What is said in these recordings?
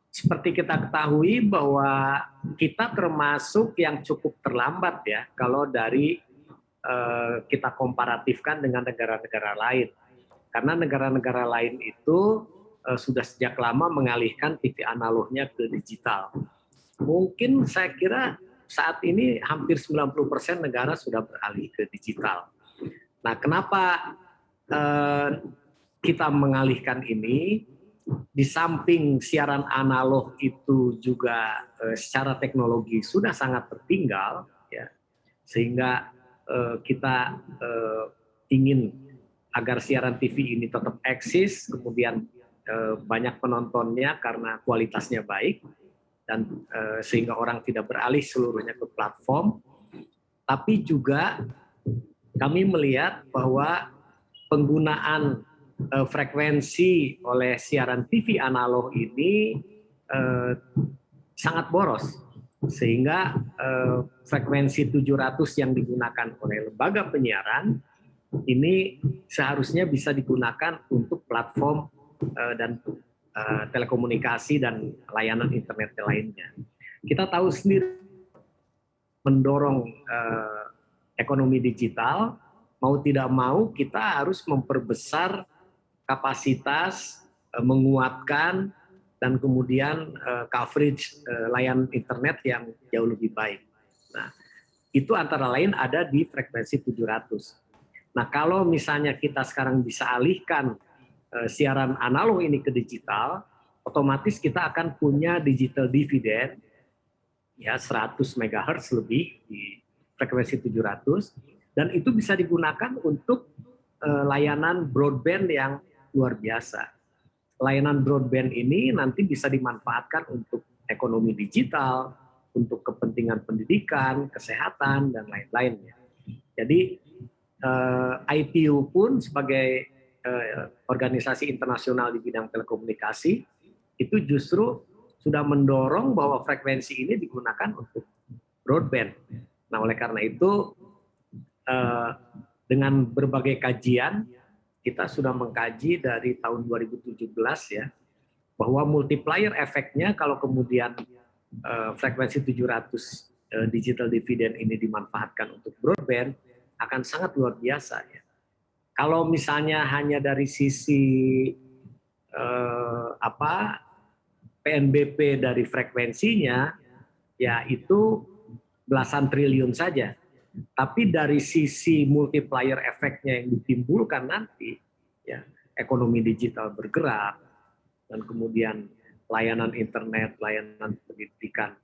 seperti kita ketahui bahwa kita termasuk yang cukup terlambat ya kalau dari kita komparatifkan dengan negara-negara lain. Karena negara-negara lain itu sudah sejak lama mengalihkan TV analognya ke digital. Mungkin saya kira saat ini hampir 90% negara sudah beralih ke digital. Nah, kenapa kita mengalihkan ini? Di samping siaran analog itu juga secara teknologi sudah sangat tertinggal, ya, sehingga kita ingin agar siaran TV ini tetap eksis, kemudian banyak penontonnya karena kualitasnya baik, dan sehingga orang tidak beralih seluruhnya ke platform. Tapi juga kami melihat bahwa penggunaan frekuensi oleh siaran TV analog ini sangat boros, sehingga frekuensi 700 yang digunakan oleh lembaga penyiaran ini seharusnya bisa digunakan untuk platform dan telekomunikasi dan layanan internet lainnya. Kita tahu sendiri mendorong ekonomi digital, mau tidak mau kita harus memperbesar kapasitas, menguatkan, dan kemudian coverage layanan internet yang jauh lebih baik. Nah, itu antara lain ada di frekuensi 700. Nah, kalau misalnya kita sekarang bisa alihkan siaran analog ini ke digital, otomatis kita akan punya digital dividend ya 100 MHz lebih di frekuensi 700, dan itu bisa digunakan untuk layanan broadband yang luar biasa. Layanan broadband ini nanti bisa dimanfaatkan untuk ekonomi digital, untuk kepentingan pendidikan, kesehatan, dan lain-lainnya. Jadi ITU pun sebagai organisasi internasional di bidang telekomunikasi itu justru sudah mendorong bahwa frekuensi ini digunakan untuk broadband. Nah, oleh karena itu dengan berbagai kajian kita sudah mengkaji dari tahun 2017 ya, bahwa multiplier efeknya kalau kemudian frekuensi 700 digital dividend ini dimanfaatkan untuk broadband akan sangat luar biasa ya. Kalau misalnya hanya dari sisi PNBP dari frekuensinya ya itu belasan triliun saja. Tapi dari sisi multiplier efeknya yang ditimbulkan nanti, ya, ekonomi digital bergerak, dan kemudian layanan internet, layanan pendidikan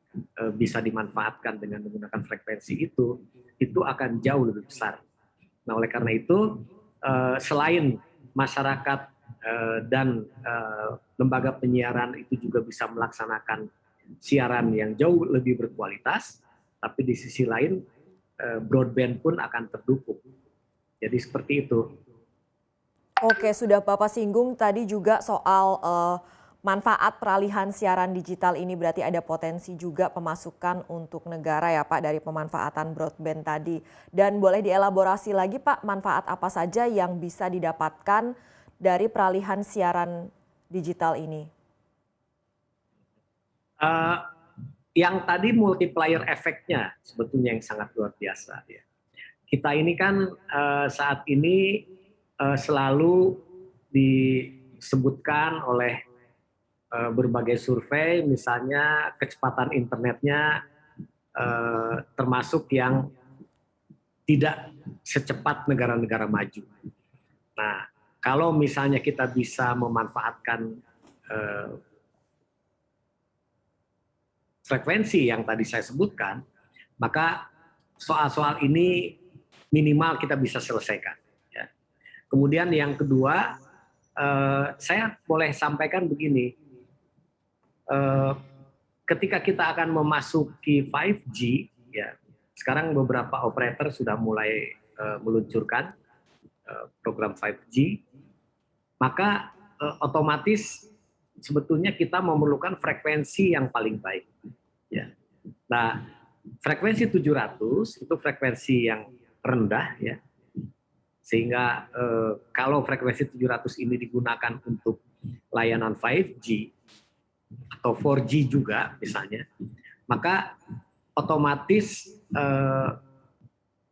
bisa dimanfaatkan dengan menggunakan frekuensi itu akan jauh lebih besar. Nah, oleh karena itu, selain masyarakat dan lembaga penyiaran itu juga bisa melaksanakan siaran yang jauh lebih berkualitas, tapi di sisi lain broadband pun akan terdukung. Jadi seperti itu. Oke, sudah Bapak singgung tadi juga soal manfaat peralihan siaran digital ini, berarti ada potensi juga pemasukan untuk negara ya Pak dari pemanfaatan broadband tadi. Dan boleh dielaborasi lagi Pak, manfaat apa saja yang bisa didapatkan dari peralihan siaran digital ini? Yang tadi multiplier efeknya sebetulnya yang sangat luar biasa ya. Kita ini kan saat ini selalu disebutkan oleh berbagai survei, misalnya kecepatan internetnya termasuk yang tidak secepat negara-negara maju. Nah, kalau misalnya kita bisa memanfaatkan frekuensi yang tadi saya sebutkan, maka soal-soal ini minimal kita bisa selesaikan. Ya. Kemudian yang kedua, saya boleh sampaikan begini, ketika kita akan memasuki 5G, ya, sekarang beberapa operator sudah mulai meluncurkan program 5G, maka otomatis sebetulnya kita memerlukan frekuensi yang paling baik. Ya. Nah, frekuensi 700 itu frekuensi yang rendah, ya, sehingga kalau frekuensi 700 ini digunakan untuk layanan 5G, atau 4G juga misalnya, maka otomatis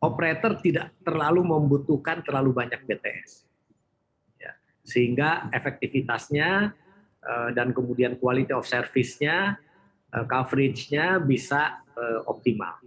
operator tidak terlalu membutuhkan terlalu banyak BTS, ya. Sehingga efektivitasnya dan kemudian quality of service-nya, coverage-nya bisa optimal.